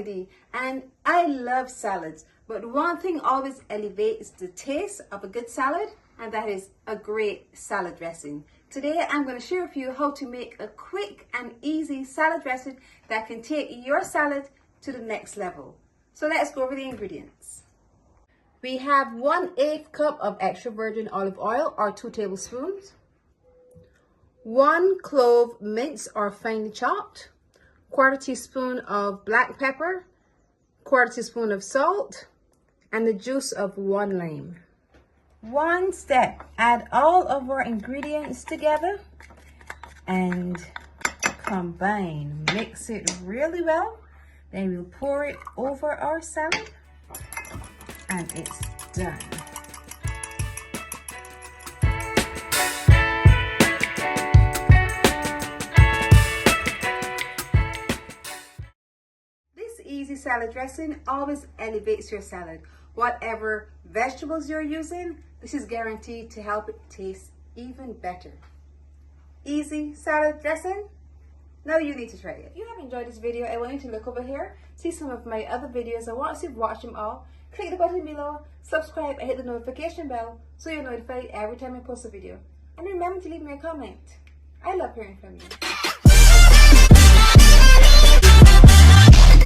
Ltd, and I love salads, but one thing always elevates the taste of a good salad, and that is a great salad dressing. Today I'm going to share with you how to make a quick and easy salad dressing that can take your salad to the next level. So let's go over the ingredients. We have 1/8 cup of extra virgin olive oil or 2 tablespoons, 1 clove minced or finely chopped, 1/4 teaspoon of black pepper, 1/4 teaspoon of salt, and the juice of 1 lime. One step, add all of our ingredients together and combine. Mix it really well. Then we'll pour it over our salad and it's done. This easy salad dressing always elevates your salad. Whatever vegetables you're using, this is guaranteed to help it taste even better. Easy salad dressing? Now you need to try it. If you have enjoyed this video, I want you to look over here, see some of my other videos, and once you've watched them all, click the button below, subscribe, and hit the notification bell so you're notified every time I post a video. And remember to leave me a comment. I love hearing from you.